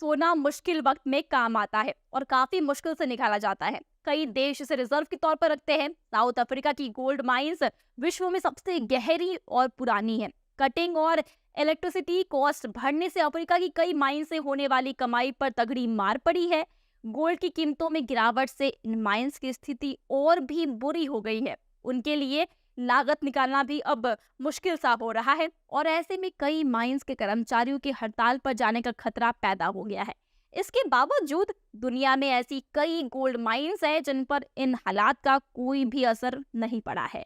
सोना मुश्किल वक्त में काम आता है और काफी मुश्किल से निकाला जाता है। कई देश इसे रिजर्व के तौर पर रखते हैं। साउथ अफ्रीका की गोल्ड माइंस विश्व में सबसे गहरी और पुरानी है। कटिंग और इलेक्ट्रिसिटी कॉस्ट बढ़ने से अफ्रीका की कई माइन से होने वाली कमाई पर तगड़ी मार पड़ी है। गोल्ड की कीमतों में गिरावट से इन माइंस की स्थिति और भी बुरी हो गई है। उनके लिए लागत निकालना भी अब मुश्किल सा हो रहा है और ऐसे में कई माइंस के कर्मचारियों के हड़ताल पर जाने का खतरा पैदा हो गया है। इसके बावजूद दुनिया में ऐसी कई गोल्ड माइंस हैं जिन पर इन हालात का कोई भी असर नहीं पड़ा है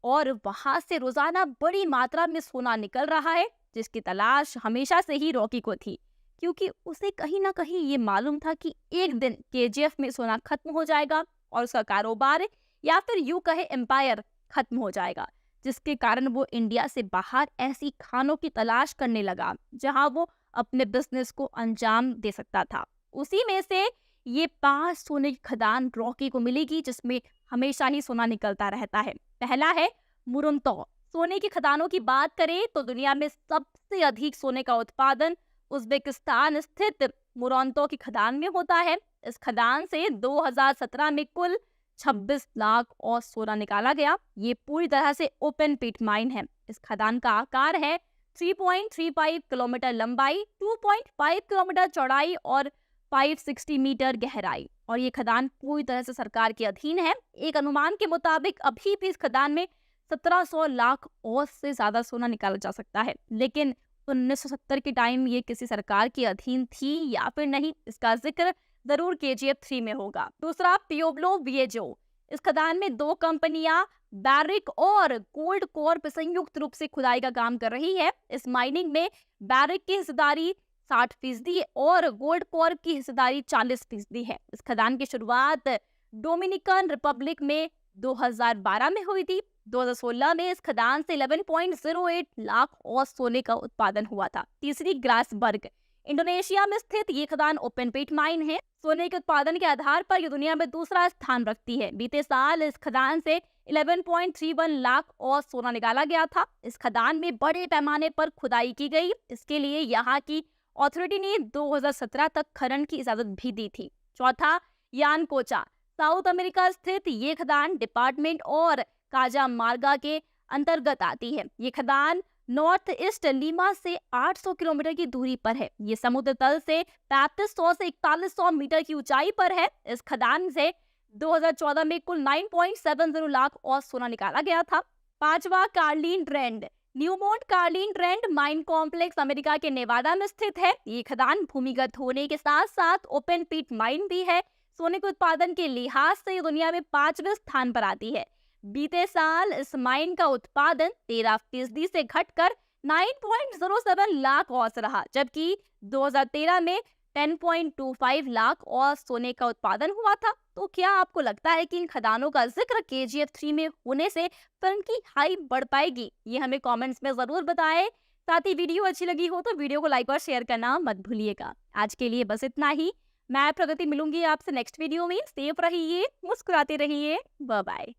और वहां से रोजाना बड़ी मात्रा में सोना निकल रहा है, जिसकी तलाश हमेशा से ही रॉकी को थी, क्योंकि उसे कहीं ना कहीं ये मालूम था कि एक दिन केजीएफ में सोना खत्म हो जाएगा और उसका कारोबार या फिर यूं कहे एम्पायर खत्म हो जाएगा, जिसके कारण वो इंडिया से बाहर ऐसी खानों की तलाश करने लगा जहां वो अपने बिजनेस को अंजाम दे सकता था। उसी में से ये 5 सोने की खदान रॉकी को मिलेगी जिसमें हमेशा ही सोना निकलता रहता है। पहला है मुरुंतो। सोने की खदानों की बात करें तो दुनिया में सबसे अधिक सोने का उत्पादन उज्बेकिस्तान स्थित मुरुंतो की खदान में होता है। इस खदान से 2017 में कुल 26 लाख और सोना निकाला गया। ये पूरी तरह से ओपन पिट माइन है। इस खदान का आकार है 3.35 किलोमीटर लंबाई, 2.5 किलोमीटर चौड़ाई और 560 मीटर गहराई, और ये खदान पूरी तरह से सरकार के अधीन है। एक अनुमान के मुताबिक अभी भी इस खदान में 1700 लाख और से ज्यादा सोना निकाला जा सकता है, लेकिन 1970 के टाइम ये किसी सरकार के अधीन थी या फिर नहीं, इसका जिक्र जरूर केजीएफ 3 में होगा। दूसरा पियोब्लो विएजो। इस खदान में 2 कंपनियां बैरिक और गोल्ड कॉर्प संयुक्त रूप से खुदाई का काम कर रही है। इस माइनिंग में बैरिक की हिस्सेदारी 60% और गोल्ड कॉर्प की हिस्सेदारी 40% है। इस खदान की शुरुआत डोमिनिकन रिपब्लिक में 2012 में हुई थी। 2016 में इस खदान से 11.08 लाख और सोने का उत्पादन हुआ था। तीसरी ग्रासबर्ग। इंडोनेशिया में स्थित ये खदान ओपन पिट माइन है। सोने के उत्पादन के आधार पर ये दुनिया में दूसरा स्थान रखती है। बीते साल इस खदान से 11.31 लाख और सोना निकाला गया था। इस खदान में बड़े पैमाने पर खुदाई की गई। इसके लिए यहाँ की अथॉरिटी ने 2017 तक खनन की इजाजत भी दी थी। चौथा यानकोचा। साउथ अमेरिका स्थित ये खदान डिपार्टमेंट और काजामार्गा के अंतर्गत आती है। ये खदान नॉर्थ ईस्ट लीमा से 800 किलोमीटर की दूरी पर है। ये समुद्र तल से 3500 से 4100 मीटर की ऊंचाई पर है। इस खदान से 2014 में कुल 9.70 लाख और सोना निकाला गया था। पांचवा Carlin trend. Newmont Carlin trend mine complex America के नेवाडा में स्थित है। ये खदान भूमिगत होने के साथ साथ ओपन पिट माइन भी है। सोने के उत्पादन के लिहाज से दुनिया में 5वें स्थान पर आती है। बीते साल इस माइन का उत्पादन 13% से घटकर 9.07 लाख औंस रहा, जबकि 2013 में 10.25 लाख और सोने का उत्पादन हुआ था। तो क्या आपको लगता है कि इन खदानों का जिक्र केजीएफ 3 में होने से फिल्म की हाइप बढ़ पाएगी? ये हमें कमेंट्स में जरूर बताएं। साथ ही वीडियो अच्छी लगी हो तो वीडियो को लाइक और शेयर करना मत भूलिएगा। आज के लिए बस इतना ही। मैं प्रगति मिलूंगी आपसे नेक्स्ट वीडियो में। सेफ रहिए, मुस्कुराते रहिए। Bye bye.